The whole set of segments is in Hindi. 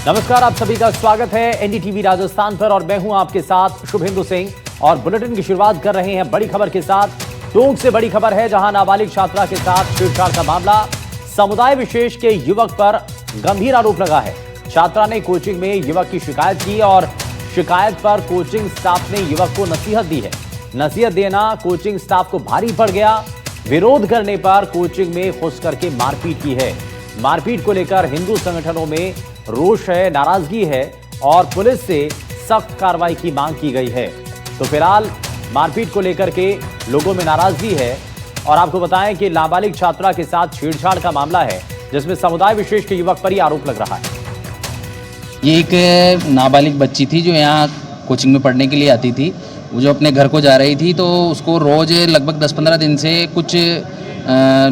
नमस्कार, आप सभी का स्वागत है एनडीटीवी राजस्थान पर और मैं हूं आपके साथ शुभेंदु सिंह। और बुलेटिन की शुरुआत कर रहे हैं बड़ी खबर के साथ। टोंक से बड़ी खबर है, जहां नाबालिग छात्रा के साथ छेड़छाड़ का मामला। समुदाय विशेष के युवक पर गंभीर आरोप लगा है। छात्रा ने कोचिंग में युवक की शिकायत की और शिकायत पर कोचिंग स्टाफ ने युवक को नसीहत दी है। नसीहत देना कोचिंग स्टाफ को भारी पड़ गया। विरोध करने पर कोचिंग में घुस करके मारपीट की है। मारपीट को लेकर हिंदू संगठनों में रोष है, नाराजगी है और पुलिस से सख्त कार्रवाई की मांग की गई है। तो फिलहाल मारपीट को लेकर के लोगों में नाराजगी है। और आपको बताएं कि नाबालिग छात्रा के साथ छेड़छाड़ का मामला है, जिसमें समुदाय विशेष के युवक पर ही आरोप लग रहा है। ये एक नाबालिग बच्ची थी जो यहाँ कोचिंग में पढ़ने के लिए आती थी। वो जो अपने घर को जा रही थी तो उसको रोज़ लगभग 10-15 दिन से कुछ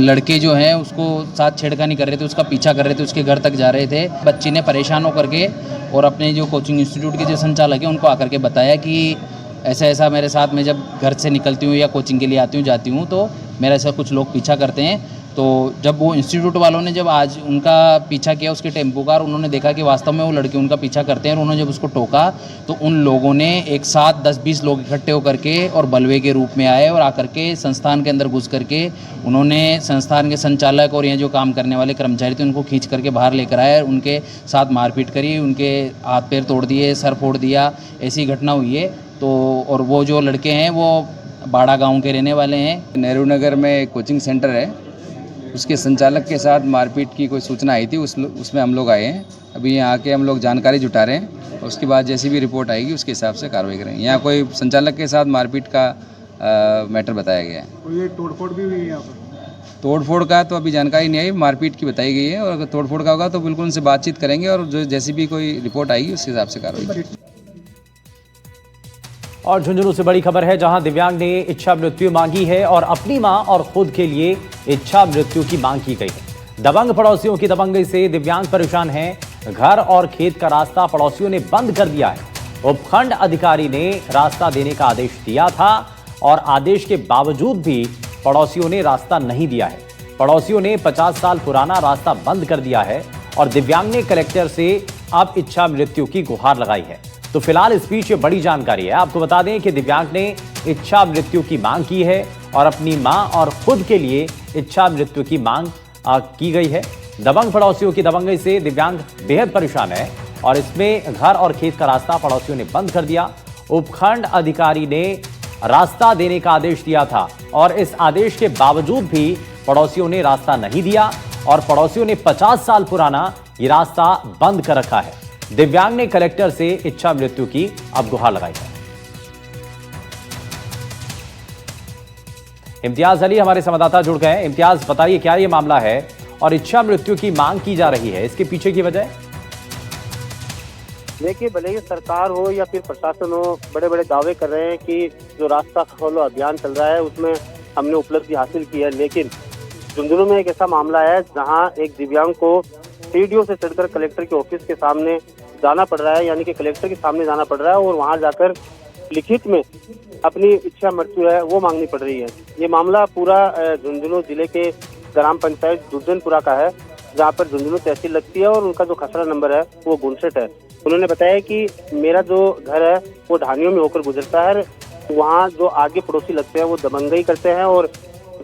लड़के जो हैं उसको साथ छेड़खानी कर रहे थे, उसका पीछा कर रहे थे, उसके घर तक जा रहे थे। बच्ची ने परेशान होकर के और अपने जो कोचिंग इंस्टीट्यूट के जो संचालक हैं उनको आकर के बताया कि ऐसा ऐसा मेरे साथ, मैं जब घर से निकलती हूँ या कोचिंग के लिए आती हूँ जाती हूँ तो मेरा ऐसा कुछ लोग पीछा करते हैं। तो जब वो इंस्टीट्यूट वालों ने जब आज उनका पीछा किया उसके टेम्पो का, और उन्होंने देखा कि वास्तव में वो लड़के उनका पीछा करते हैं, और उन्होंने जब उसको टोका तो उन लोगों ने एक साथ 10-20 लोग इकट्ठे होकर के और बलवे के रूप में आए और आकर के संस्थान के अंदर घुस करके उन्होंने संस्थान के संचालक और यहाँ जो काम करने वाले कर्मचारी थे उनको खींच करके बाहर लेकर आए, उनके साथ मारपीट करी, उनके हाथ पैर तोड़ दिए, सर फोड़ दिया। ऐसी घटना हुई है। तो और वो जो लड़के हैं वो बाड़ा गाँव के रहने वाले हैं। नेहरू नगर में एक कोचिंग सेंटर है, उसके संचालक के साथ मारपीट की कोई सूचना आई थी, उसमें हम लोग आए हैं। अभी यहाँ आके हम लोग जानकारी जुटा रहे हैं और उसके बाद जैसी भी रिपोर्ट आएगी उसके हिसाब से कार्रवाई करेंगे। यहाँ कोई संचालक के साथ मारपीट का मैटर बताया गया है। कोई तोड़फोड़ भी हुई है यहाँ पर? तोड़फोड़ का तो अभी जानकारी नहीं आई, मारपीट की बताई गई है। और अगर तोड़फोड़ का होगा तो बिल्कुल उनसे बातचीत करेंगे और जो जैसी भी कोई रिपोर्ट आएगी उसके हिसाब से कार्रवाई करेंगे। और झुंझुनू से बड़ी खबर है, जहां दिव्यांग ने इच्छा मृत्यु मांगी है और अपनी मां और खुद के लिए इच्छा मृत्यु की मांग की गई है। दबंग पड़ोसियों की दबंगई से दिव्यांग परेशान है। घर और खेत का रास्ता पड़ोसियों ने बंद कर दिया है। उपखंड अधिकारी ने रास्ता देने का आदेश दिया था और आदेश के बावजूद भी पड़ोसियों ने रास्ता नहीं दिया है। पड़ोसियों ने 50 साल पुराना रास्ता बंद कर दिया है और दिव्यांग ने कलेक्टर से अब इच्छा मृत्यु की गुहार लगाई है। तो फिलहाल इस बीच ये बड़ी जानकारी है। आपको बता दें कि दिव्यांग ने इच्छा मृत्यु की मांग की है और अपनी मां और खुद के लिए इच्छा मृत्यु की मांग की गई है। दबंग पड़ोसियों की दबंगई से दिव्यांग बेहद परेशान है और इसमें घर और खेत का रास्ता पड़ोसियों ने बंद कर दिया। उपखंड अधिकारी ने रास्ता देने का आदेश दिया था और इस आदेश के बावजूद भी पड़ोसियों ने रास्ता नहीं दिया और पड़ोसियों ने 50 साल पुराना ये रास्ता बंद कर रखा है। दिव्यांग ने कलेक्टर से इच्छा मृत्यु की अब गुहार लगाई है। इम्तियाज अली हमारे संवाददाता जुड़ गए। इम्तियाज, बताइए क्या ये मामला है और इच्छा मृत्यु की मांग की जा रही है, इसके पीछे की वजह? देखिए, भले ही सरकार हो या फिर प्रशासन हो, बड़े बड़े दावे कर रहे हैं कि जो रास्ता खोलो अभियान चल रहा है उसमें हमने उपलब्धि हासिल की है, लेकिन झुंझुनू में एक ऐसा मामला है जहां एक दिव्यांग को सीढ़ियों से चढ़कर कलेक्टर के ऑफिस के सामने जाना पड़ रहा है, यानी कि कलेक्टर के सामने जाना पड़ रहा है और वहां जाकर लिखित में अपनी इच्छा मृत्यु है वो मांगनी पड़ रही है। ये मामला पूरा झुंझुनू जिले के ग्राम पंचायत दुर्जनपुरा का है, जहाँ पर झुंझुनू तहसील लगती है और उनका जो खसरा नंबर है वो 59 है। उन्होंने बताया कि मेरा जो घर है वो ढानियों में होकर गुजरता है, वहाँ जो आगे पड़ोसी लगते हैं वो दबंगई करते हैं और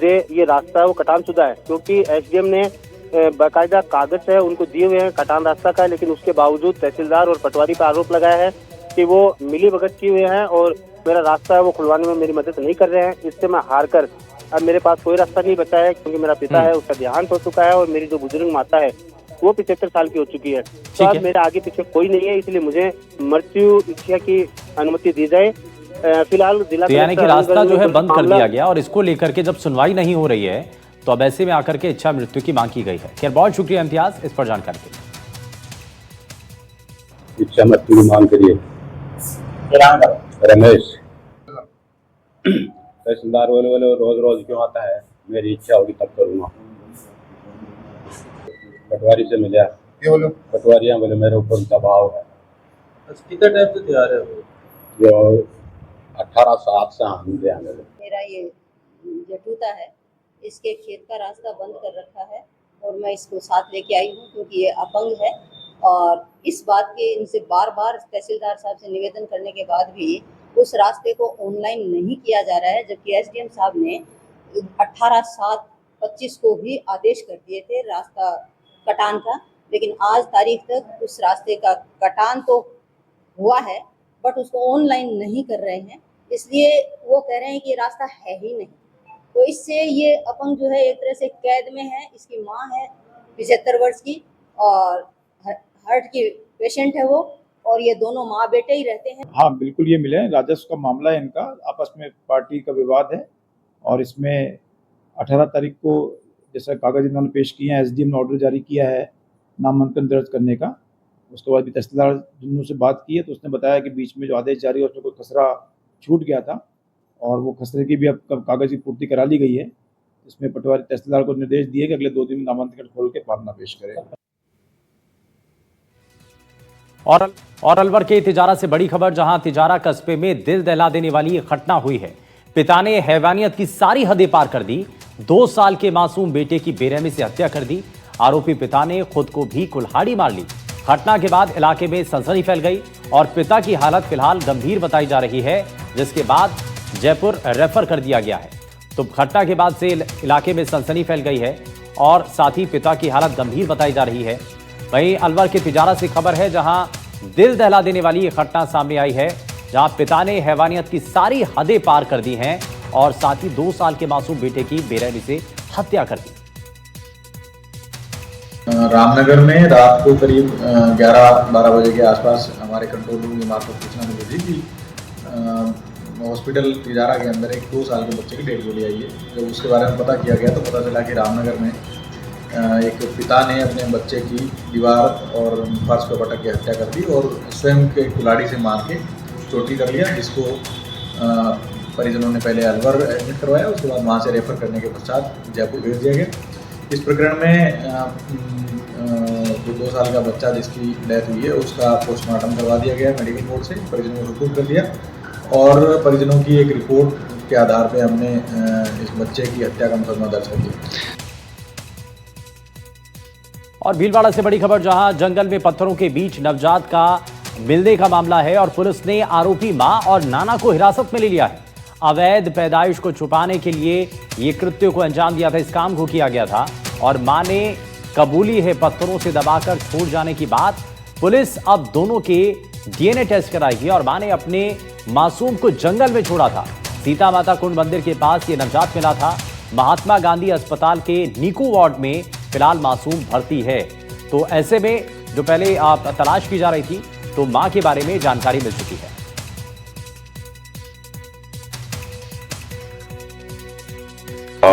ये रास्ता है वो कटानशुदा है, क्योंकि एसडीएम ने बाकायदा कागज है उनको दिए हुए हैं कटान रास्ता का, लेकिन उसके बावजूद तहसीलदार और पटवारी पर आरोप लगाया है कि वो मिली भगत किए हुए हैं और मेरा रास्ता है वो खुलवाने में मेरी मदद नहीं कर रहे हैं। इससे मैं हार कर अब मेरे पास कोई रास्ता नहीं बचा है, क्योंकि मेरा पिता है उसका देहांत हो चुका है और मेरी जो बुजुर्ग माता है वो 75 साल की हो चुकी है। तो अब मेरे आगे पीछे कोई नहीं है, इसलिए मुझे मृत्यु इच्छा की अनुमति दी जाए। फिलहाल जिला यानी कि रास्ता जो है बंद कर दिया गया और इसको लेकर के जब सुनवाई नहीं हो रही है तो अब ऐसे में आकर के इच्छा मृत्यु की मांग की गई है। खैर, बहुत शुक्रिया इम्तियाज इस पर जानकारी के लिए। इच्छा मृत्यु की मांग करिए। रमेश तहसीलदार बोले रोज रोज क्यों आता है, मेरी इच्छा होगी तब करूँगा। पटवारी से मिला, पटवारियाँ बोले मेरे ऊपर दबाव है। कितना टाइम से तैयार है? जो 18 साल से आनंद है। मेरा ये जटूता है, इसके खेत का रास्ता बंद कर रखा है और मैं इसको साथ लेके आई हूँ क्योंकि ये अपंग है और इस बात के इनसे बार बार तहसीलदार साहब से निवेदन करने के बाद भी उस रास्ते को ऑनलाइन नहीं किया जा रहा है, जबकि एसडीएम साहब ने 18/7/25 को भी आदेश कर दिए थे रास्ता कटान का, लेकिन आज तारीख तक उस रास्ते का कटान तो हुआ है बट उसको ऑनलाइन नहीं कर रहे हैं। इसलिए वो कह रहे हैं कि रास्ता है ही नहीं। तो इससे ये अपंग जो है एक तरह से कैद में है। इसकी माँ है 75 वर्ष की और हार्ट की पेशेंट है वो, और ये दोनों माँ बेटे ही रहते हैं। हाँ बिल्कुल, ये मिले हैं। राजस्व का मामला है इनका, आपस में पार्टी का विवाद है और इसमें 18 तारीख को जैसा कागज इन्होंने पेश किए हैं, एसडीएम ने ऑर्डर जारी किया है नामांकन दर्ज करने का। उसके बाद भी तहसीलदार जुन्नू से बात की है तो उसने बताया कि बीच में जो आदेश जारी है उसमें कोई खसरा छूट गया था और वो खसरे की भी अब कागज की पूर्ति करा ली गई है। इसमें पटवारी तहसीलदार को निर्देश दिए कि अगले 2 दिन में नामांकन खोल के पावना पेश करें। और अलवर के तिजारा से बड़ी खबर, जहां तिजारा कस्बे में दिल दहला देने वाली एक घटना हुई है। पिता ने हैवानियत की सारी हदें पार कर दी, 2 साल के मासूम बेटे की बेरहमी से हत्या कर दी। आरोपी पिता ने खुद को भी कुल्हाड़ी मार ली। घटना के बाद इलाके में सनसनी फैल गई और पिता की हालत फिलहाल गंभीर बताई जा रही है, जिसके बाद जयपुर रेफर कर दिया गया है। तो घटना के बाद से इलाके में सनसनी फैल गई है और साथ ही पिता की हालत गंभीर बताई जा रही है। वहीं अलवर के तिजारा से खबर है, जहां दिल दहला देने वाली ये घटना सामने आई है, जहां पिता ने हैवानियत की सारी हदें पार कर दी हैं और साथ ही 2 साल के मासूम बेटे की बेरहमी से हत्या कर दी। रामनगर में रात को करीब 11-12 बजे के आसपास हमारे कंट्रोल रूम की मार्फत सूचना मिली थी कि हॉस्पिटल तिजारा के अंदर एक 2 साल के बच्चे की डेड बॉडी आई है। जब उसके बारे में पता किया गया तो पता चला कि रामनगर में एक पिता ने अपने बच्चे की दीवार और फर्श पर पटक के हत्या कर दी और स्वयं के कुल्हाड़ी से मार के चोटी कर लिया, जिसको परिजनों ने पहले अलवर एडमिट करवाया, उसके बाद वहाँ से रेफर करने के पश्चात जयपुर भेज दिया गया। इस प्रकरण में जो 2 साल का बच्चा जिसकी डेथ हुई है उसका पोस्टमार्टम करवा दिया गया मेडिकल बोर्ड से, परिजनों को रिपोर्ट कर दिया और परिजनों की एक रिपोर्ट के आधार पर हमने इस बच्चे की हत्या का मुकदमा दर्ज कर दिया। और भीलवाड़ा से बड़ी खबर, जहां जंगल में पत्थरों के बीच नवजात का मिलने का मामला है और पुलिस ने आरोपी मां और नाना को हिरासत में ले लिया है। अवैध पैदाइश को छुपाने के लिए ये कृत्य को अंजाम दिया था, इस काम को किया गया था और मां ने कबूली है पत्थरों से दबाकर छोड़ जाने की बात। पुलिस अब दोनों के डीएनए टेस्ट कराएगी और मां ने अपने मासूम को जंगल में छोड़ा था। सीता माता कुंड मंदिर के पास ये नवजात मिला था। महात्मा गांधी अस्पताल के नीकू वार्ड में फिलहाल मासूम भर्ती है। तो ऐसे में जो पहले आप तलाश की जा रही थी, तो मां के बारे में जानकारी मिल चुकी है।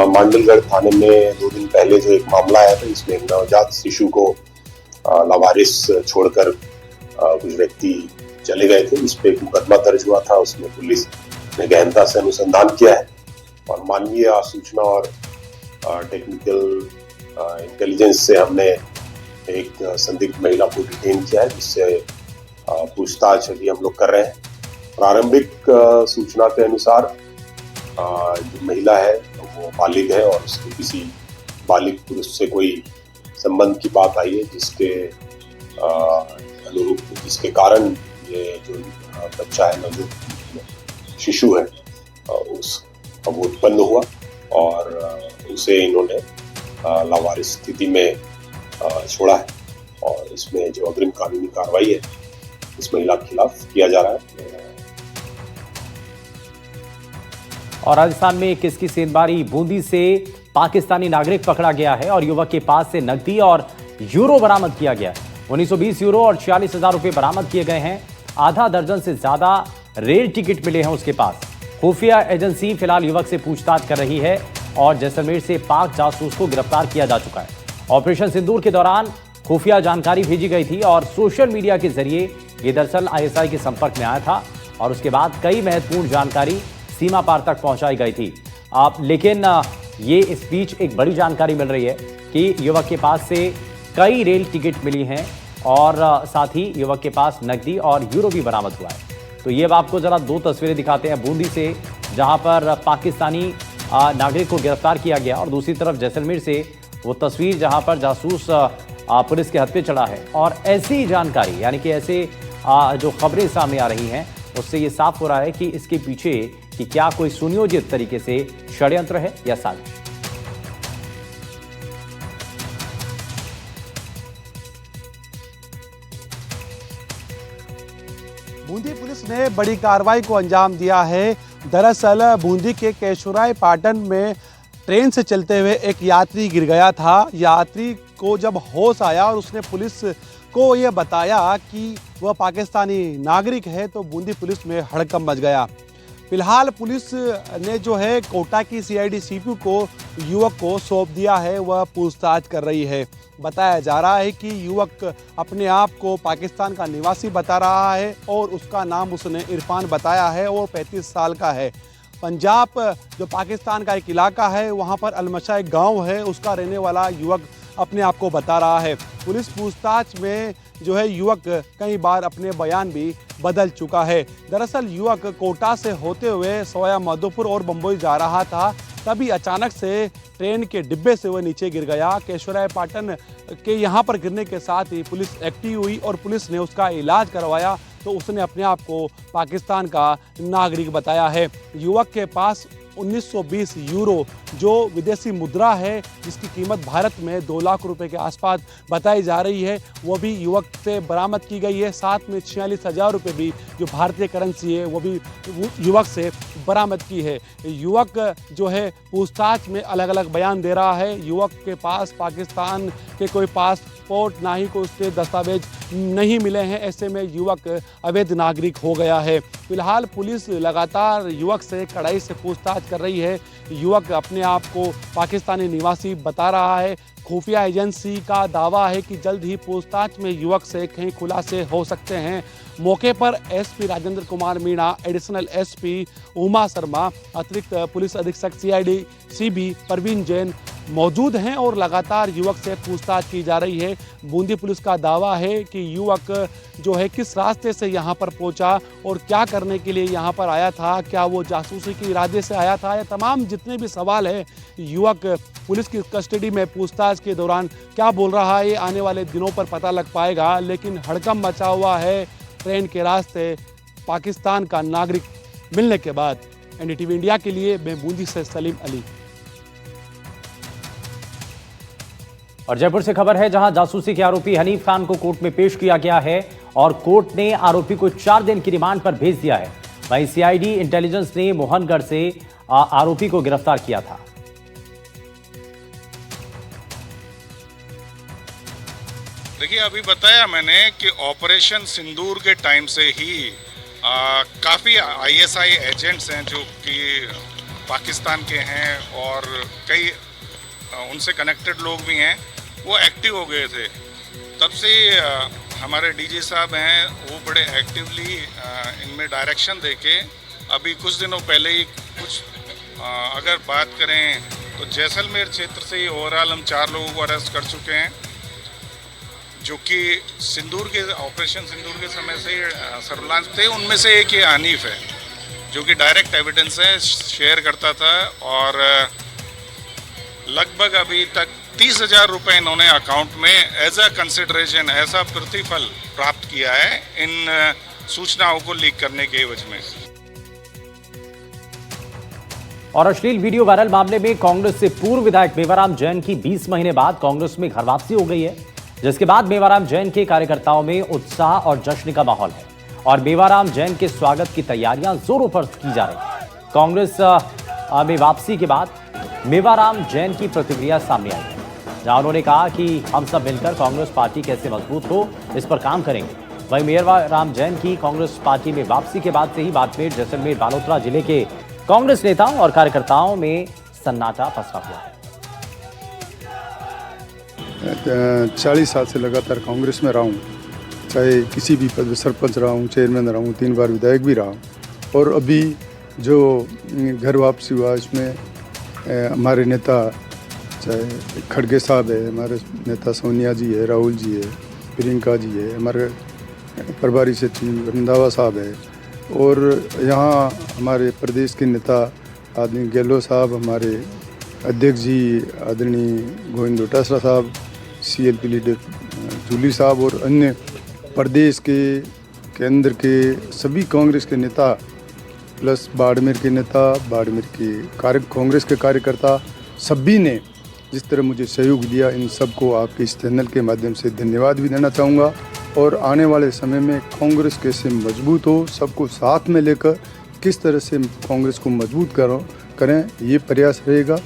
मांडलगढ़ थाने में 2 दिन पहले जो एक मामला आया था, इसमें नवजात शिशु को लावारिस छोड़कर कुछ व्यक्ति चले गए थे, इस पे मुकदमा दर्ज हुआ था। उसमें पुलिस ने गहनता से अनुसंधान किया है और मानवीय सूचना और टेक्निकल इंटेलिजेंस से हमने एक संदिग्ध महिला को डिटेन किया है, जिससे पूछताछ अभी हम लोग कर रहे हैं। प्रारंभिक सूचना के अनुसार जो महिला है वो बालिग है और उसके किसी बालिग पुरुष से कोई संबंध की बात आई है, जिसके अनुरूप जिसके कारण ये जो बच्चा है, जो शिशु है, वो उत्पन्न हुआ और उसे इन्होंने लावारिस स्थिति में छोड़ा है और इसमें जो अग्रिम कानूनी कार्रवाई है इस महिला के खिलाफ किया जा रहा है। और राजस्थान में किसकी सेंधमारी बूंदी से पाकिस्तानी नागरिक पकड़ा गया है और युवक के पास से नकदी और यूरो बरामद किया गया है। 1920 यूरो और 46,000 रुपए बरामद किए गए हैं। आधा दर्जन से ज्यादा रेल टिकट मिले हैं उसके पास। खुफिया एजेंसी फिलहाल युवक से पूछताछ कर रही है और जैसलमेर से पाक जासूस को गिरफ्तार किया जा चुका है। ऑपरेशन सिंदूर के दौरान खुफिया जानकारी भेजी गई थी और सोशल मीडिया के जरिए ये दरअसल आईएसआई के संपर्क में आया था और उसके बाद कई महत्वपूर्ण जानकारी सीमा पार तक पहुंचाई गई थी। लेकिन ये इस बीच एक बड़ी जानकारी मिल रही है कि युवक के पास से कई रेल टिकट मिली हैं और साथ ही युवक के पास नकदी और यूरो भी बरामद हुआ है। तो ये अब आपको जरा 2 तस्वीरें दिखाते हैं बूंदी से, जहां पर पाकिस्तानी नागरिक को गिरफ्तार किया गया, और दूसरी तरफ जैसलमेर से वो तस्वीर जहां पर जासूस पुलिस के हथ पे चढ़ा है। और ऐसी जानकारी यानी कि ऐसे जो खबरें सामने आ रही हैं उससे ये साफ हो रहा है कि इसके पीछे कि क्या कोई सुनियोजित तरीके से षड्यंत्र है या साजिश। बूंदी पुलिस ने बड़ी कार्रवाई को अंजाम दिया है। दरअसल बूंदी के केशवराय पाटन में ट्रेन से चलते हुए एक यात्री गिर गया था। यात्री को जब होश आया और उसने पुलिस को यह बताया कि वह पाकिस्तानी नागरिक है तो बूंदी पुलिस में हड़कंप मच गया। फिलहाल पुलिस ने जो है कोटा की सीआईडी सीपी को युवक को सौंप दिया है, वह पूछताछ कर रही है। बताया जा रहा है कि युवक अपने आप को पाकिस्तान का निवासी बता रहा है और उसका नाम उसने इरफान बताया है और 35 साल का है। पंजाब जो पाकिस्तान का एक इलाका है वहाँ पर अलमशा एक गाँव है, उसका रहने वाला युवक अपने आप को बता रहा है। पुलिस पूछताछ में जो है युवक कई बार अपने बयान भी बदल चुका है। दरअसल युवक कोटा से होते हुए सोया माधोपुर और बम्बई जा रहा था, तभी अचानक से ट्रेन के डिब्बे से वह नीचे गिर गया। केशवराय पाटन के यहाँ पर गिरने के साथ ही पुलिस एक्टिव हुई और पुलिस ने उसका इलाज करवाया तो उसने अपने आप को पाकिस्तान का नागरिक बताया है। युवक के पास 1920 यूरो जो विदेशी मुद्रा है जिसकी कीमत भारत में 2 लाख रुपए के आसपास बताई जा रही है, वो भी युवक से बरामद की गई है। साथ में 46,000 रुपये भी जो भारतीय करेंसी है वो भी युवक से बरामद की है। युवक जो है पूछताछ में अलग अलग बयान दे रहा है। युवक के पास पाकिस्तान के कोई पासपोर्ट ना ही कोई उसके दस्तावेज नहीं मिले हैं, ऐसे में युवक अवैध नागरिक हो गया है। फिलहाल पुलिस लगातार युवक से कड़ाई से पूछताछ कर रही है। युवक अपने आप को पाकिस्तानी निवासी बता रहा है। खुफिया एजेंसी का दावा है कि जल्द ही पूछताछ में युवक से कई खुलासे हो सकते हैं। मौके पर SP Rajendra Kumar Meena, additional SP Uma Sharma, अतिरिक्त पुलिस अधीक्षक सीआईडी सीबी परवीन जैन मौजूद हैं और लगातार युवक से पूछताछ की जा रही है। बूंदी पुलिस का दावा है कि युवक जो है किस रास्ते से यहाँ पर पहुँचा और क्या करने के लिए यहाँ पर आया था, क्या वो जासूसी के इरादे से आया था, या तमाम जितने भी सवाल है युवक पुलिस की कस्टडी में पूछताछ के दौरान क्या बोल रहा है, ये आने वाले दिनों पर पता लग पाएगा। लेकिन हड़कंप मचा हुआ है ट्रेन के रास्ते पाकिस्तान का नागरिक मिलने के बाद। एनडीटीवी इंडिया के लिए मैं बूंदी से सलीम अली। और जयपुर से खबर है जहां जासूसी के आरोपी हनीफ खान को कोर्ट में पेश किया गया है और कोर्ट ने आरोपी को 4 दिन की रिमांड पर भेज दिया है। वहीं सीआईडी इंटेलिजेंस ने मोहनगढ़ से आरोपी को गिरफ्तार किया था। देखिए, अभी बताया मैंने कि ऑपरेशन सिंदूर के टाइम से ही काफ़ी आईएसआई एजेंट्स हैं जो कि पाकिस्तान के हैं और कई उनसे कनेक्टेड लोग भी हैं, वो एक्टिव हो गए थे। तब से हमारे डीजी साहब हैं वो बड़े एक्टिवली इनमें डायरेक्शन देके अभी कुछ दिनों पहले ही कुछ अगर बात करें तो जैसलमेर क्षेत्र से ही ओवरऑल हम 4 लोगों को अरेस्ट कर चुके हैं जो कि सिंदूर के ऑपरेशन सिंदूर के समय से सर्विलांस थे। उनमें से एक ये हनीफ है जो कि डायरेक्ट एविडेंस है, शेयर करता था और लगभग अभी तक 30,000 रुपये इन्होंने अकाउंट में एज अ कंसिडरेशन ऐसा प्रतिफल प्राप्त किया है इन सूचनाओं को लीक करने के एवज में। और अश्लील वीडियो वायरल मामले में कांग्रेस से पूर्व विधायक मेवाराम जैन की 20 महीने बाद कांग्रेस में घर वापसी हो गई है, जिसके बाद मेवाराम जैन के कार्यकर्ताओं में उत्साह और जश्न का माहौल है और मेवाराम जैन के स्वागत की तैयारियां जोरों पर की जा रही है। कांग्रेस में वापसी के बाद मेवाराम जैन की प्रतिक्रिया सामने आई है, जहां उन्होंने कहा कि हम सब मिलकर कांग्रेस पार्टी कैसे मजबूत हो इस पर काम करेंगे। वहीं मेवाराम जैन की कांग्रेस पार्टी में वापसी के बाद से ही बाड़मेर, जैसलमेर, बालोतरा जिले के कांग्रेस नेताओं और कार्यकर्ताओं में सन्नाटा पसरा हुआ है। 40 साल से लगातार कांग्रेस में रहा हूँ, चाहे किसी भी पद, सरपंच रहा हूँ, चेयरमैन रहा हूँ, 3 बार विधायक भी रहा हूँ। और अभी जो घर वापसी हुआ इसमें हमारे नेता चाहे खड़गे साहब है, हमारे नेता सोनिया जी है, राहुल जी है, प्रियंका जी है, हमारे प्रभारी सचिव रंधावा साहब है और यहाँ हमारे प्रदेश के नेता आदरणीय गहलोत साहब, हमारे अध्यक्ष जी आदरणीय गोविंद डोटासरा साहब, CLP लीडर जूली साहब और अन्य प्रदेश के केंद्र के सभी कांग्रेस के नेता प्लस बाड़मेर के नेता, बाड़मेर के कांग्रेस के कार्यकर्ता सभी ने जिस तरह मुझे सहयोग दिया, इन सबको आपके इस चैनल के माध्यम से धन्यवाद भी देना चाहूँगा। और आने वाले समय में कांग्रेस कैसे मजबूत हो, सबको साथ में लेकर किस तरह से कांग्रेस को मजबूत करें, ये प्रयास रहेगा।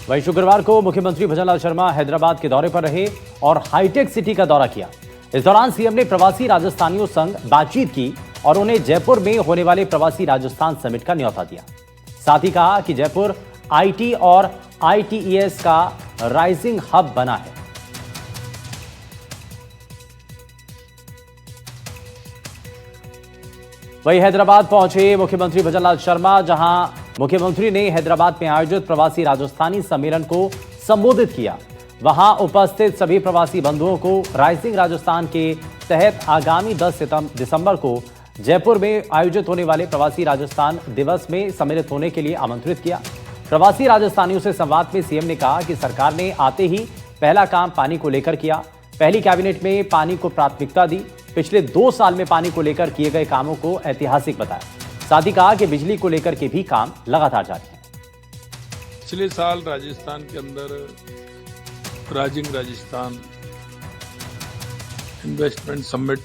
वहीं शुक्रवार को मुख्यमंत्री भजनलाल शर्मा हैदराबाद के दौरे पर रहे और हाईटेक सिटी का दौरा किया। इस दौरान सीएम ने प्रवासी राजस्थानियों संग बातचीत की और उन्हें जयपुर में होने वाले प्रवासी राजस्थान समिट का न्योता दिया। साथ ही कहा कि जयपुर आईटी और आईटीईएस का राइजिंग हब बना है। वहीं हैदराबाद पहुंचे मुख्यमंत्री भजनलाल शर्मा, जहां मुख्यमंत्री ने हैदराबाद में आयोजित प्रवासी राजस्थानी सम्मेलन को संबोधित किया। वहां उपस्थित सभी प्रवासी बंधुओं को राइजिंग राजस्थान के तहत आगामी 10 दिसंबर को जयपुर में आयोजित होने वाले प्रवासी राजस्थान दिवस में सम्मिलित होने के लिए आमंत्रित किया। प्रवासी राजस्थानियों से संवाद में सीएम ने कहा कि सरकार ने आते ही पहला काम पानी को लेकर किया। पहली कैबिनेट में पानी को प्राथमिकता दी। पिछले 2 साल में पानी को लेकर किए गए कामों को ऐतिहासिक बताया। साथ ही कहा कि बिजली को लेकर के भी काम लगातार जारी है। पिछले साल राजस्थान के अंदर राइजिंग राजस्थान इन्वेस्टमेंट समिट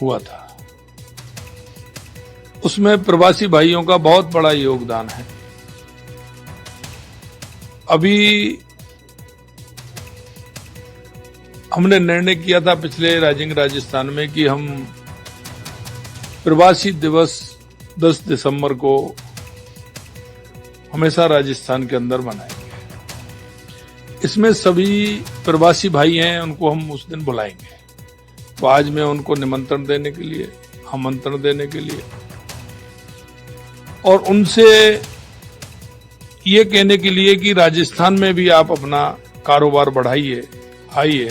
हुआ था। उसमें प्रवासी भाइयों का बहुत बड़ा योगदान है। अभी हमने निर्णय किया था पिछले राइजिंग राजस्थान में कि हम प्रवासी दिवस 10 दिसंबर को हमेशा राजस्थान के अंदर मनाएंगे। इसमें सभी प्रवासी भाई हैं, उनको हम उस दिन बुलाएंगे। तो आज मैं उनको निमंत्रण देने के लिए, आमंत्रण देने के लिए और उनसे ये कहने के लिए कि राजस्थान में भी आप अपना कारोबार बढ़ाइए, आइए।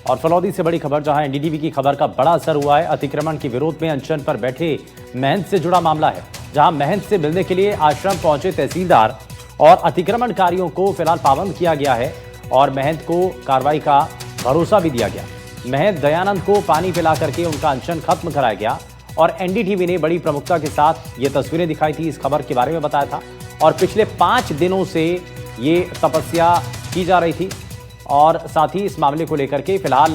और फलौदी से बड़ी खबर, जहां एनडीटीवी की खबर का बड़ा असर हुआ है। अतिक्रमण के विरोध में अनशन पर बैठे महंत से जुड़ा मामला है, जहां महंत से मिलने के लिए आश्रम पहुंचे तहसीलदार और अतिक्रमणकारियों को फिलहाल पाबंद किया गया है और महंत को कार्रवाई का भरोसा भी दिया गया। महंत दयानंद को पानी पिला करके उनका अनशन खत्म कराया गया और एनडीटीवी ने बड़ी प्रमुखता के साथ ये तस्वीरें दिखाई थी, इस खबर के बारे में बताया था। और पिछले 5 दिनों से ये तपस्या की जा रही थी और साथ ही इस मामले को लेकर के फिलहाल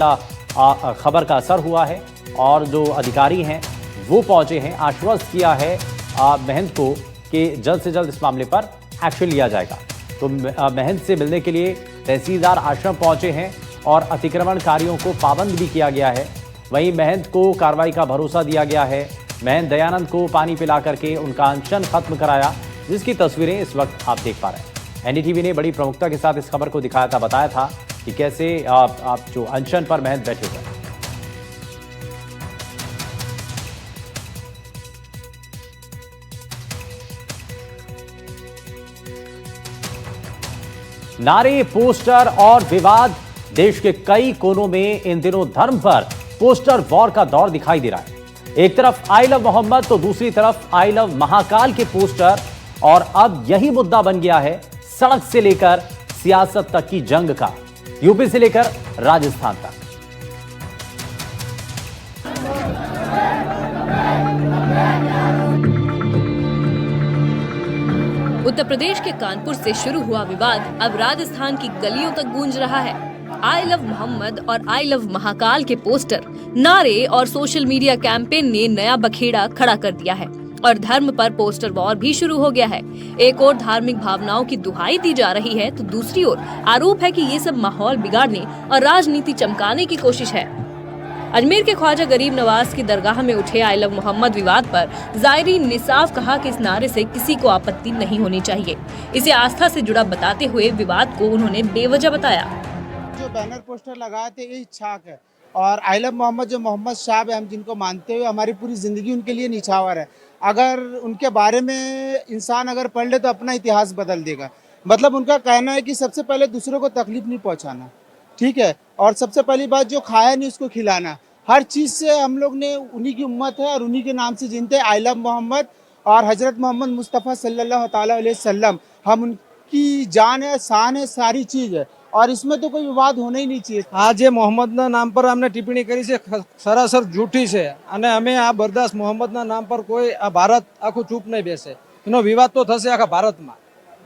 खबर का असर हुआ है और जो अधिकारी हैं वो पहुंचे हैं। आश्वस्त किया है महंत को कि जल्द से जल्द इस मामले पर एक्शन लिया जाएगा। तो महंत से मिलने के लिए तहसीलदार आश्रम पहुंचे हैं और अतिक्रमणकारियों को पाबंद भी किया गया है। वहीं महंत को कार्रवाई का भरोसा दिया गया है। महंत दयानंद को पानी पिला करके उनका अनशन खत्म कराया, जिसकी तस्वीरें इस वक्त आप देख पा रहे हैं। एनडीटीवी ने बड़ी प्रमुखता के साथ इस खबर को दिखाया था, बताया था कि कैसे आप जो अनशन पर महंत बैठे हुए। नारे, पोस्टर और विवाद, देश के कई कोनों में इन दिनों धर्म पर पोस्टर वॉर का दौर दिखाई दे रहा है। एक तरफ आई लव मोहम्मद तो दूसरी तरफ आई लव महाकाल के पोस्टर, और अब यही मुद्दा बन गया है सड़क से लेकर सियासत तक की जंग का, यूपी से लेकर राजस्थान तक। उत्तर प्रदेश के कानपुर से शुरू हुआ विवाद अब राजस्थान की गलियों तक गूंज रहा है। आई लव मोहम्मद और आई लव महाकाल के पोस्टर, नारे और सोशल मीडिया कैंपेन ने नया बखेड़ा खड़ा कर दिया है और धर्म पर पोस्टर वॉर भी शुरू हो गया है। एक ओर धार्मिक भावनाओं की दुहाई दी जा रही है तो दूसरी ओर आरोप है कि ये सब माहौल बिगाड़ने और राजनीति चमकाने की कोशिश है। अजमेर के ख्वाजा गरीब नवाज की दरगाह में उठे आई लव मोहम्मद विवाद पर जायरीन ने साफ कहा कि इस नारे से किसी को आपत्ति नहीं होनी चाहिए। इसे आस्था से जुड़ा बताते हुए विवाद को उन्होंने बेवजह बताया। जो बैनर पोस्टर लगाए थे ये छाक है और आई लव मोहम्मद जो मोहम्मद साहब है, हम जिनको मानते हुए हमारी पूरी जिंदगी उनके लिए निछावर है। अगर उनके बारे में इंसान अगर पढ़ ले तो अपना इतिहास बदल देगा। मतलब उनका कहना है कि सबसे पहले दूसरों को तकलीफ नहीं पहुंचाना, ठीक है, और सबसे पहली बात जो खाया नहीं उसको खिलाना। हर चीज़ से हम लोग ने उन्हीं की उम्मत है और उन्हीं के नाम से जिनते आई लव मोहम्मद और हजरत मोहम्मद मुस्तफ़ा सल्लल्लाहु अलैहि वसल्लम, हम की जान है, शान है, सारी चीज़ है और इसमें तो कोई विवाद होना ही नहीं चाहिए। आज ये मोहम्मदના નામ પર આમને ટિપ્પણી કરી છે સરાસર જૂઠી છે અને અમે આ બરદાસ્ત મોહમ્મદના નામ પર કોઈ આ ભારત આખું ચૂપ નહીં બેસે, એનો વિવાદ તો થશે આખા ભારતમાં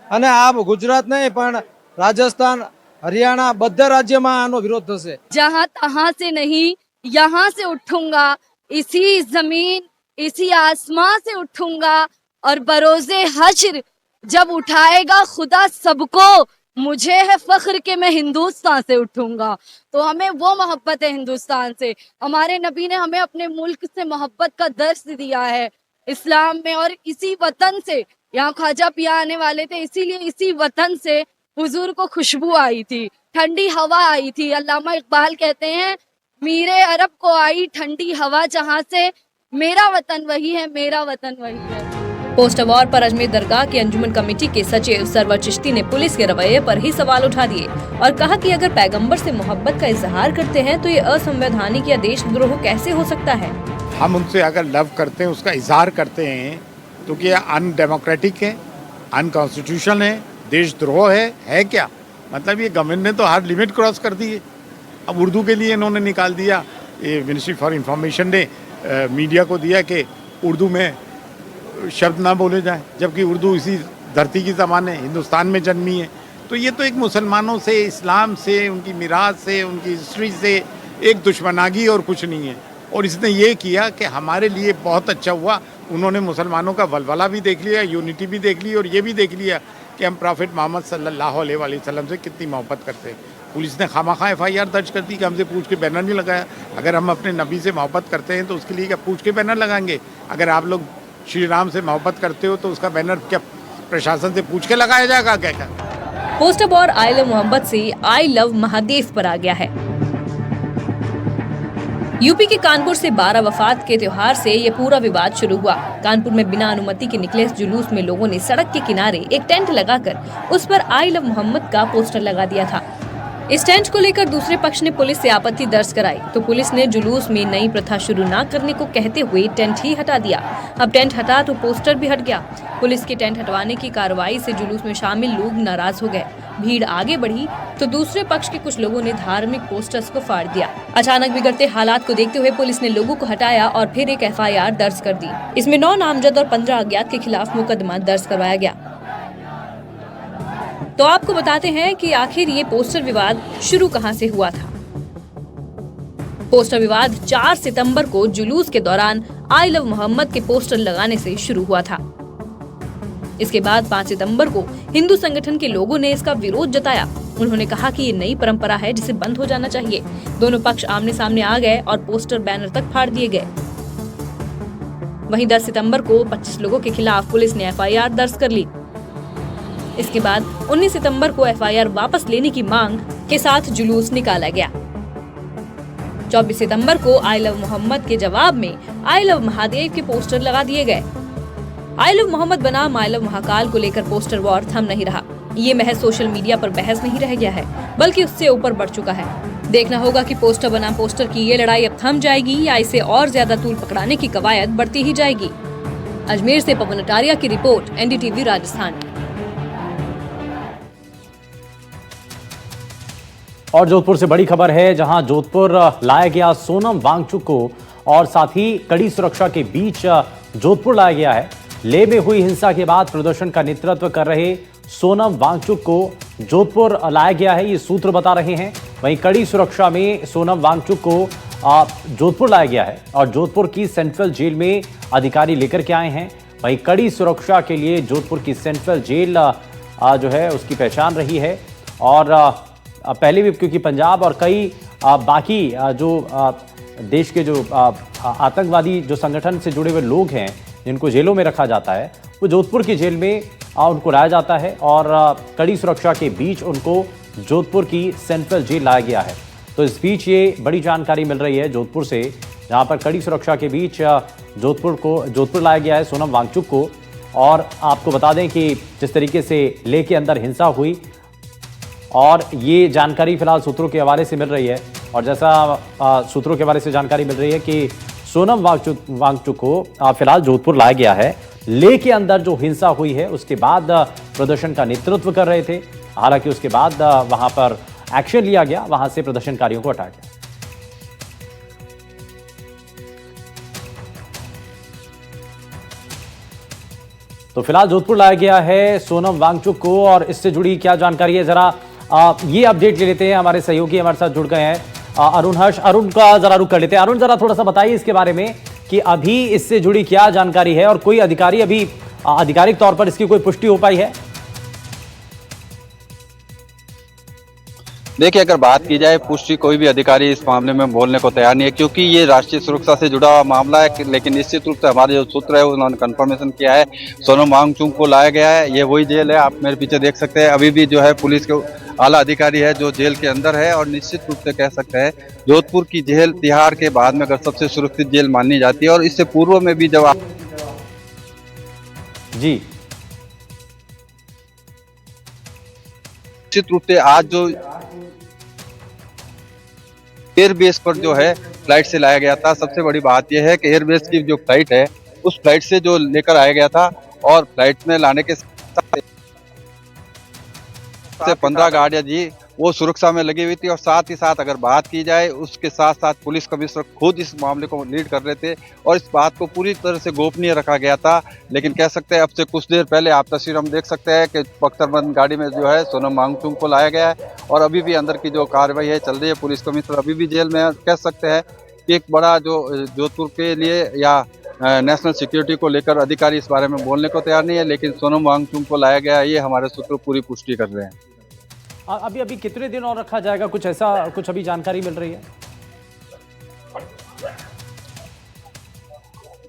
અને આ ગુજરાત નહીં પણ રાજસ્થાન, હરિયાણા બધા રાજ્યમાં આનો વિરોધ થશે। जहाँ तहाँ से नहीं, यहाँ से उठूंगा, इसी जमीन इसी आसमां से उठूंगा और बरोज़े हश्र जब उठाएगा खुदा सबको, मुझे है फख्र कि मैं हिंदुस्तान से उठूंगा। तो हमें वो मोहब्बत है हिंदुस्तान से। हमारे नबी ने हमें अपने मुल्क से मोहब्बत का दर्स दिया है इस्लाम में, और इसी वतन से यहाँ ख्वाजा पिया आने वाले थे, इसीलिए इसी वतन से हुजूर को खुशबू आई थी, ठंडी हवा आई थी। अल्लामा इकबाल कहते हैं, मीरे अरब को आई ठंडी हवा जहाँ से, मेरा वतन वही है, मेरा वतन वही है। पोस्ट अवार्ड पर अजमेर दरगाह की अंजुमन कमेटी के सचिव सरवर चिश्ती ने पुलिस के रवैये पर ही सवाल उठा दिए और कहा कि अगर पैगंबर से मोहब्बत का इजहार करते हैं तो ये असंवैधानिक या देशद्रोह कैसे हो सकता है। हम उनसे अगर लव करते हैं, उसका इजहार करते हैं, तो क्या अनडेमोक्रेटिक है, अनकॉन्स्टिट्यूशनल है, देशद्रोह है क्या? मतलब ये गवर्नमेंट ने तो हर लिमिट क्रॉस कर दी है। अब उर्दू के लिए इन्होंने निकाल दिया, ये मिनिस्ट्री फॉर इंफॉर्मेशन ने मीडिया को दिया कि उर्दू में शब्द ना बोले जाए, जबकि उर्दू इसी धरती की ज़बान है, हिंदुस्तान में जन्मी है। तो ये तो एक मुसलमानों से, इस्लाम से, उनकी मिराज से, उनकी हिस्ट्री से एक दुश्मनागी और कुछ नहीं है। और इसने ये किया कि हमारे लिए बहुत अच्छा हुआ, उन्होंने मुसलमानों का वलवला भी देख लिया, यूनिटी भी देख ली और ये भी देख लिया कि हम प्रॉफिट मोहम्मद सल्लल्लाहु अलैहि वसल्लम से कितनी मोहब्बत करते हैं। पुलिस ने खामखा FIR दर्ज कर दी कि हमसे पूछ के बैनर नहीं लगाया। अगर हम अपने नबी से मोहब्बत करते हैं तो उसके लिए क्या पूछ के बैनर लगाएंगे? अगर आप लोग श्री राम से मोहब्बत करते हो तो उसका बैनर क्या प्रशासन से पूछ के लगाया जाएगा क्या? Post award I love Mohammad से आई लव महादेव पर आ गया है। यूपी के कानपुर से 12 वफात के त्योहार से ये पूरा विवाद शुरू हुआ। कानपुर में बिना अनुमति के निकले जुलूस में लोगों ने सड़क के किनारे एक टेंट लगाकर उस पर आई लव मोहम्मद का पोस्टर लगा दिया था। इस टेंट को लेकर दूसरे पक्ष ने पुलिस से आपत्ति दर्ज कराई तो पुलिस ने जुलूस में नई प्रथा शुरू न करने को कहते हुए टेंट ही हटा दिया। अब टेंट हटा तो पोस्टर भी हट गया। पुलिस के टेंट हटवाने की कार्रवाई से जुलूस में शामिल लोग नाराज हो गए। भीड़ आगे बढ़ी तो दूसरे पक्ष के कुछ लोगों ने धार्मिक पोस्टर्स को फाड़ दिया। अचानक बिगड़ते हालात को देखते हुए पुलिस ने लोगों को हटाया और फिर एक FIR दर्ज कर दी। इसमें 9 नामजद और 15 अज्ञात के खिलाफ मुकदमा दर्ज करवाया गया। तो आपको बताते हैं कि आखिर ये पोस्टर विवाद शुरू कहां से हुआ था। पोस्टर विवाद 4 सितंबर को जुलूस के दौरान आई लव मोहम्मद के पोस्टर लगाने से शुरू हुआ था। इसके बाद 5 सितंबर को हिंदू संगठन के लोगों ने इसका विरोध जताया। उन्होंने कहा कि ये नई परंपरा है जिसे बंद हो जाना चाहिए। दोनों पक्ष आमने सामने आ गए और पोस्टर बैनर तक फाड़ दिए गए। वहीं 10 सितंबर को 25 लोगों के खिलाफ पुलिस ने FIR दर्ज कर ली। इसके बाद 19 सितंबर को FIR वापस लेने की मांग के साथ जुलूस निकाला गया। 24 सितंबर को आई लव मोहम्मद के जवाब में आई लव महादेव के पोस्टर लगा दिए गए। आई लव मोहम्मद बनाम आई लव महाकाल को लेकर पोस्टर वॉर थम नहीं रहा। ये महज सोशल मीडिया पर बहस नहीं रह गया है, बल्कि उससे ऊपर बढ़ चुका है। देखना होगा कि पोस्टर बनाम पोस्टर की ये लड़ाई अब थम जाएगी या इसे और ज्यादा तूल पकड़ाने की कवायद बढ़ती ही जाएगी। अजमेर से पवन अटारिया की रिपोर्ट, NDTV राजस्थान। और जोधपुर से बड़ी खबर है, जहां जोधपुर लाया गया सोनम वांगचुक को और साथ ही कड़ी सुरक्षा के बीच जोधपुर लाया गया है। लेह में हुई हिंसा के बाद प्रदर्शन का नेतृत्व कर रहे सोनम वांगचुक को जोधपुर लाया गया है, ये सूत्र बता रहे हैं। वहीं कड़ी सुरक्षा में सोनम वांगचुक को जोधपुर लाया गया है और जोधपुर की सेंट्रल जेल में अधिकारी लेकर के आए हैं। वहीं कड़ी सुरक्षा के लिए जोधपुर की सेंट्रल जेल जो है उसकी पहचान रही है। और पहले भी क्योंकि पंजाब और कई बाकी जो देश के जो आतंकवादी जो संगठन से जुड़े हुए लोग हैं जिनको जेलों में रखा जाता है, वो जोधपुर की जेल में उनको लाया जाता है और कड़ी सुरक्षा के बीच उनको जोधपुर की सेंट्रल जेल लाया गया है। तो इस बीच ये बड़ी जानकारी मिल रही है जोधपुर से, जहां पर कड़ी सुरक्षा के बीच जोधपुर लाया गया है सोनम वांगचुक को। और आपको बता दें कि जिस तरीके से लेह के अंदर हिंसा हुई और ये जानकारी फिलहाल सूत्रों के हवाले से मिल रही है, और जैसा सूत्रों के हवाले से जानकारी मिल रही है कि सोनम वांगचुक को फिलहाल जोधपुर लाया गया है। लेह के अंदर जो हिंसा हुई है उसके बाद प्रदर्शन का नेतृत्व कर रहे थे। हालांकि उसके बाद वहां पर एक्शन लिया गया, वहां से प्रदर्शनकारियों को हटाया गया। तो फिलहाल जोधपुर लाया गया है सोनम वांगचुक को, और इससे जुड़ी क्या जानकारी है जरा ये अपडेट ले लेते हैं। हमारे सहयोगी हमारे साथ जुड़ गए हैं अरुण हर्ष। अरुण का जरा रुख कर लेते हैं। अरुण जरा थोड़ा सा बताइए इसके बारे में कि अभी इससे जुड़ी क्या जानकारी है और कोई अधिकारी अभी आधिकारिक तौर पर इसकी कोई पुष्टि हो पाई है? देखिए, अगर बात की जाए पुष्टि, कोई भी अधिकारी इस मामले में बोलने को तैयार नहीं है, क्योंकि ये राष्ट्रीय सुरक्षा से जुड़ा हुआ मामला है। लेकिन निश्चित रूप से हमारे जो सूत्र है उन्होंने कंफर्मेशन किया है, सोनम वांगचुक को लाया गया है। ये वही जेल है, आप मेरे पीछे देख सकते हैं। अभी भी जो है पुलिस के आला अधिकारी है जो जेल के अंदर है, और निश्चित रूप से कह सकते हैं जोधपुर की जेल तिहाड़ के बाद में अगर सबसे सुरक्षित जेल मानी जाती है। और इससे पूर्व में भी जब जी निश्चित रूप से आज जो एयरबेस पर जो है फ्लाइट से लाया गया था, सबसे बड़ी बात यह है कि एयरबेस की जो फ्लाइट है उस फ्लाइट से जो लेकर आया गया था, और फ्लाइट में लाने के साथ 15 गाड़ियां जी वो सुरक्षा में लगी हुई थी। और साथ ही साथ अगर बात की जाए उसके साथ साथ पुलिस कमिश्नर खुद इस मामले को लीड कर रहे थे, और इस बात को पूरी तरह से गोपनीय रखा गया था। लेकिन कह सकते हैं अब से कुछ देर पहले आप तस्वीर हम देख सकते हैं कि बख्तरबंद गाड़ी में जो है सोनम वांगचुक को लाया गया है, और अभी भी अंदर की जो कार्रवाई है चल रही है। पुलिस कमिश्नर अभी भी जेल में है। कह सकते हैं कि एक बड़ा जो जोधपुर के लिए या नेशनल सिक्योरिटी को लेकर अधिकारी इस बारे में बोलने को तैयार नहीं है, लेकिन सोनम वांगचुक को लाया गया है, ये हमारे सूत्र पूरी पुष्टि कर रहे हैं। अभी कितने दिन और रखा जाएगा, कुछ ऐसा कुछ अभी जानकारी मिल रही है?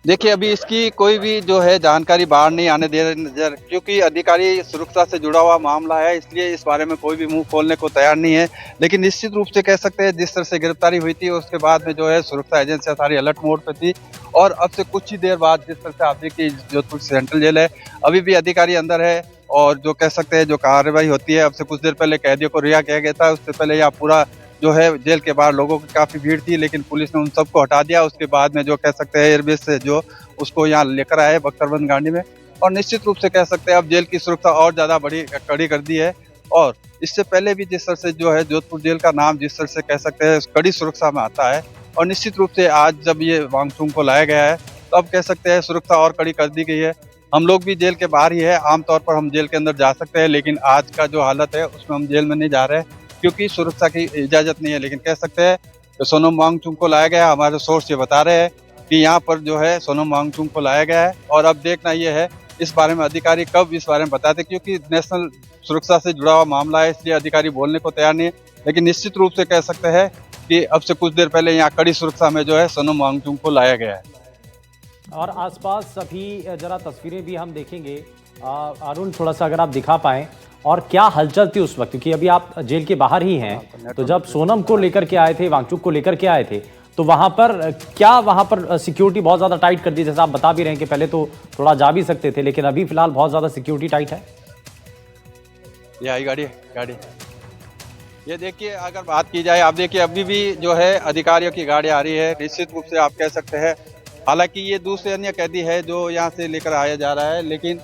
देखिए, अभी इसकी कोई भी जो है जानकारी बाहर नहीं आने दे रहे, क्योंकि अधिकारी सुरक्षा से जुड़ा हुआ मामला है, इसलिए इस बारे में कोई भी मुंह खोलने को तैयार नहीं है। लेकिन निश्चित रूप से कह सकते हैं जिस तरह से गिरफ्तारी हुई थी उसके बाद में जो है सुरक्षा एजेंसियां सारी अलर्ट मोड पे थी, और अब से कुछ ही देर बाद जिस तरह से आप देखिए जोधपुर सेंट्रल जेल है, अभी भी अधिकारी अंदर है, और जो कह सकते हैं जो कार्रवाई होती है। अब से कुछ देर पहले कैदियों को रिहा किया गया था, उससे पहले यहाँ पूरा जो है जेल के बाहर लोगों की काफी भीड़ थी, लेकिन पुलिस ने उन सबको हटा दिया। उसके बाद में जो कह सकते हैं एयरबेस से जो उसको यहाँ लेकर आए बख्तरबंद गाड़ी में, और निश्चित रूप से कह सकते हैं अब जेल की सुरक्षा और ज्यादा बड़ी कड़ी कर दी है। और इससे पहले भी जिस तरह से जो है जोधपुर जेल का नाम जिस तरह से कह सकते हैं कड़ी सुरक्षा में आता है, और निश्चित रूप से आज जब ये वांगचुक को लाया गया है तो अब कह सकते हैं सुरक्षा और कड़ी कर दी गई है। हम लोग भी जेल के बाहर ही है, आमतौर पर हम जेल के अंदर जा सकते हैं, लेकिन आज का जो हालत है उसमें हम जेल में नहीं जा रहे क्योंकि सुरक्षा की इजाजत नहीं है। लेकिन कह सकते हैं तो सोनम वांगचुक को लाया गया, हमारे सोर्स ये बता रहे हैं कि यहाँ पर जो है सोनम वांगचुक को लाया गया है। और अब देखना ये है इस बारे में अधिकारी कब इस बारे में बताते, क्योंकि नेशनल सुरक्षा से जुड़ा हुआ मामला है, इसलिए अधिकारी बोलने को तैयार नहीं है। लेकिन निश्चित रूप से कह सकते हैं कि अब से कुछ देर पहले यहाँ कड़ी सुरक्षा में जो है सोनम वांगचुक को लाया गया है। और आसपास अभी जरा तस्वीरें भी हम देखेंगे अरुण, थोड़ा सा अगर आप दिखा पाएं, और क्या हलचल थी उस वक्त, क्योंकि अभी आप जेल के बाहर ही हैं। तो जब सोनम को लेकर के आए थे, वांगचुक को लेकर के आए थे, तो वहां पर सिक्योरिटी बहुत ज्यादा टाइट कर दी, जैसा आप बता भी रहे हैं कि पहले तो थोड़ा जा भी सकते थे, लेकिन अभी फिलहाल बहुत ज्यादा सिक्योरिटी टाइट है। ये आई गाड़ी ये देखिए, अगर बात की जाए, आप देखिए अभी भी जो है अधिकारियों की गाड़ी आ रही है। निश्चित रूप से आप कह सकते हैं, हालांकि ये दूसरे अन्य कैदी है जो यहाँ से लेकर आया जा रहा है, लेकिन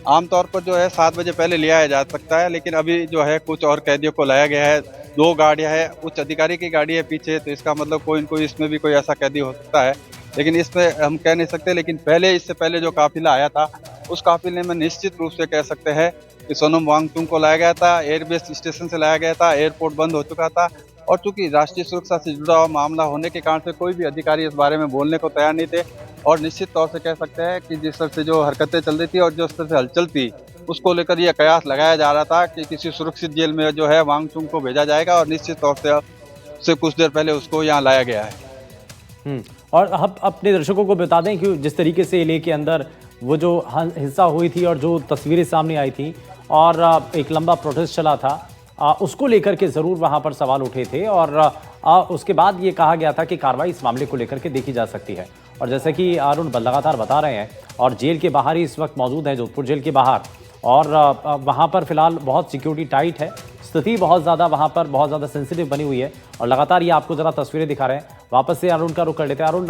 आमतौर पर जो है 7 बजे पहले ले आया जा सकता है। लेकिन अभी जो है कुछ और कैदियों को लाया गया है, 2 गाड़ियाँ है, उच्च अधिकारी की गाड़ी है पीछे, तो इसका मतलब कोई न कोई इसमें भी कोई ऐसा कैदी हो सकता है, लेकिन इसमें हम कह नहीं सकते। लेकिन इससे पहले जो काफिला आया था उस काफिले में निश्चित रूप से कह सकते हैं कि सोनम वांगचुक को लाया गया था, एयरबेस स्टेशन से लाया गया था, एयरपोर्ट बंद हो चुका था, और चूंकि राष्ट्रीय सुरक्षा से जुड़ा हुआ मामला होने के कारण से कोई भी अधिकारी इस बारे में बोलने को तैयार नहीं थे। और निश्चित तौर से कह सकते हैं कि जिस तरह से जो हरकतें चल रही थी और जिस तरह से हलचल थी, उसको लेकर यह कयास लगाया जा रहा था कि किसी सुरक्षित जेल में जो है वांगचुक को भेजा जाएगा, और निश्चित तौर से कुछ देर पहले उसको यहाँ लाया गया है। और हम अपने दर्शकों को बता दें कि जिस तरीके से ले के अंदर वो जो हिंसा हुई थी और जो तस्वीरें सामने आई थी और एक लंबा प्रोटेस्ट चला था, उसको लेकर के ज़रूर वहाँ पर सवाल उठे थे, और उसके बाद ये कहा गया था कि कार्रवाई इस मामले को लेकर के देखी जा सकती है। और जैसे कि अरुण लगातार बता रहे हैं, और जेल के बाहर ही इस वक्त मौजूद हैं, जोधपुर जेल के बाहर, और वहाँ पर फिलहाल बहुत सिक्योरिटी टाइट है, स्थिति बहुत ज़्यादा वहाँ पर बहुत ज़्यादा सेंसिटिव बनी हुई है। और लगातार ये आपको ज़रा तस्वीरें दिखा रहे हैं। वापस से अरुण का रुख कर लेते हैं। अरुण,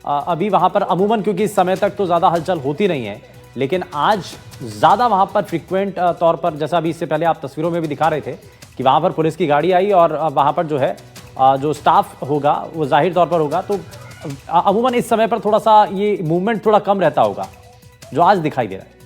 अभी वहाँ पर अमूमन क्योंकि इस समय तक तो ज़्यादा हलचल होती नहीं है, लेकिन आज ज़्यादा वहाँ पर फ्रिक्वेंट तौर पर, जैसा अभी इससे पहले आप तस्वीरों में भी दिखा रहे थे कि वहाँ पर पुलिस की गाड़ी आई और वहाँ पर जो है जो स्टाफ होगा वो जाहिर तौर पर होगा, तो अमूमन इस समय पर थोड़ा सा ये मूवमेंट थोड़ा कम रहता होगा जो आज दिखाई दे रहा है।